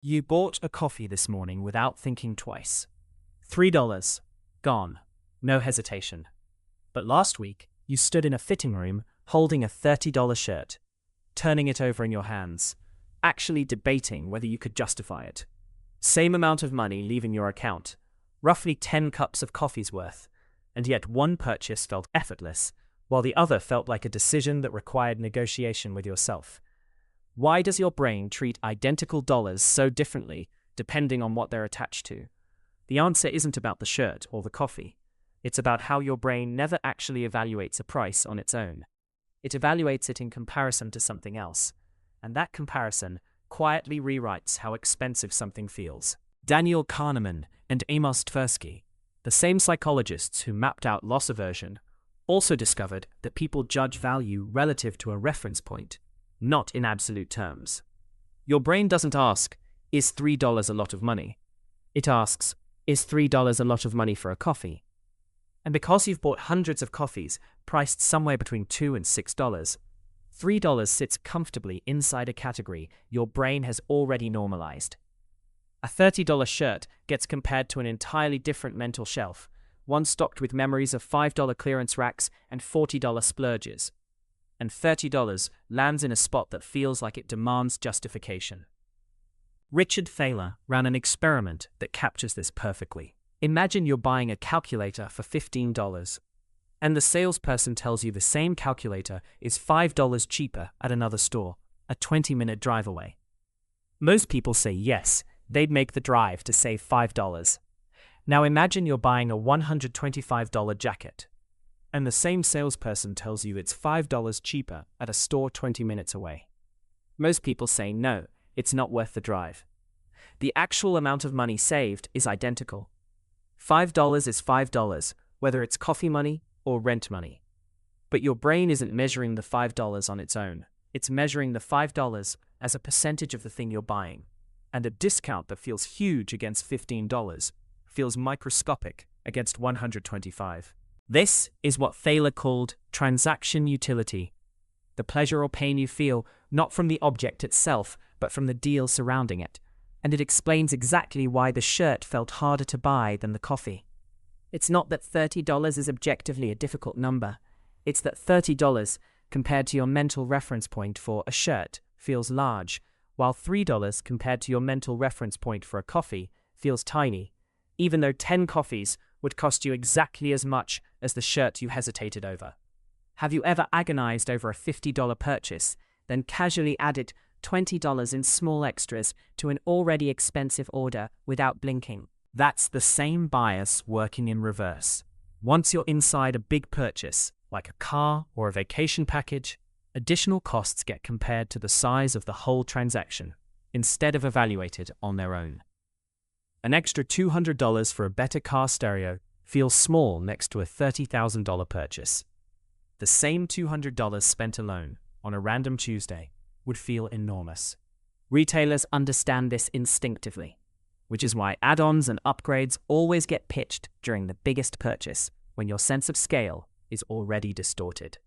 You bought a coffee this morning without thinking twice. $3. Gone. No hesitation. But last week, you stood in a fitting room holding a $30 shirt, turning it over in your hands, actually debating whether you could justify it. Same amount of money leaving your account, roughly 10 cups of coffee's worth, and yet one purchase felt effortless, while the other felt like a decision that required negotiation with yourself. Why does your brain treat identical dollars so differently depending on what they're attached to? The answer isn't about the shirt or the coffee. It's about how your brain never actually evaluates a price on its own. It evaluates it in comparison to something else, and that comparison quietly rewrites how expensive something feels. Daniel Kahneman and Amos Tversky, the same psychologists who mapped out loss aversion, also discovered that people judge value relative to a reference point, not in absolute terms. Your brain doesn't ask, is $3 a lot of money? It asks, is $3 a lot of money for a coffee? And because you've bought hundreds of coffees priced somewhere between $2 and $6, $3 sits comfortably inside a category your brain has already normalized. A $30 shirt gets compared to an entirely different mental shelf, one stocked with memories of $5 clearance racks and $40 splurges. And $30 lands in a spot that feels like it demands justification. Richard Thaler ran an experiment that captures this perfectly. Imagine you're buying a calculator for $15, and the salesperson tells you the same calculator is $5 cheaper at another store, a 20-minute drive away. Most people say yes, they'd make the drive to save $5. Now imagine you're buying a $125 jacket, and the same salesperson tells you it's $5 cheaper at a store 20 minutes away. Most people say no, it's not worth the drive. The actual amount of money saved is identical. $5 is $5, whether it's coffee money or rent money. But your brain isn't measuring the $5 on its own. It's measuring the $5 as a percentage of the thing you're buying. And a discount that feels huge against $15 feels microscopic against $125. This is what Thaler called transaction utility, the pleasure or pain you feel not from the object itself, but from the deal surrounding it. And it explains exactly why the shirt felt harder to buy than the coffee. It's not that $30 is objectively a difficult number. It's that $30 compared to your mental reference point for a shirt feels large, while $3 compared to your mental reference point for a coffee feels tiny, even though 10 coffees would cost you exactly as much as the shirt you hesitated over. Have you ever agonized over a $50 purchase, then casually added $20 in small extras to an already expensive order without blinking? That's the same bias working in reverse. Once you're inside a big purchase, like a car or a vacation package, additional costs get compared to the size of the whole transaction, instead of evaluated on their own. An extra $200 for a better car stereo feels small next to a $30,000 purchase. The same $200 spent alone on a random Tuesday would feel enormous. Retailers understand this instinctively, which is why add-ons and upgrades always get pitched during the biggest purchase when your sense of scale is already distorted.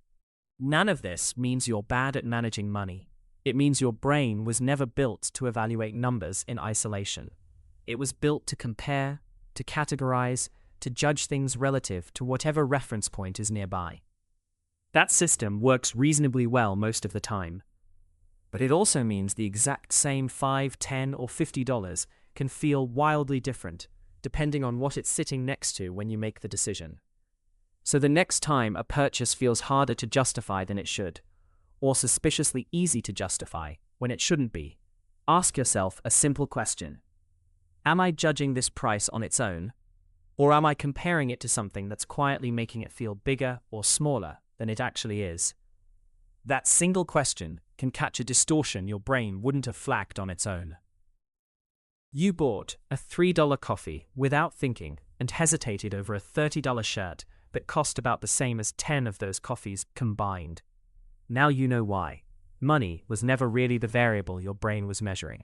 None of this means you're bad at managing money. It means your brain was never built to evaluate numbers in isolation. It was built to compare, to categorize, to judge things relative to whatever reference point is nearby. That system works reasonably well most of the time. But it also means the exact same $5, $10, or $50 can feel wildly different, depending on what it's sitting next to when you make the decision. So the next time a purchase feels harder to justify than it should, or suspiciously easy to justify when it shouldn't be, ask yourself a simple question. Am I judging this price on its own, or am I comparing it to something that's quietly making it feel bigger or smaller than it actually is? That single question can catch a distortion your brain wouldn't have flagged on its own. You bought a $3 coffee without thinking and hesitated over a $30 shirt that cost about the same as 10 of those coffees combined. Now you know why. Money was never really the variable your brain was measuring.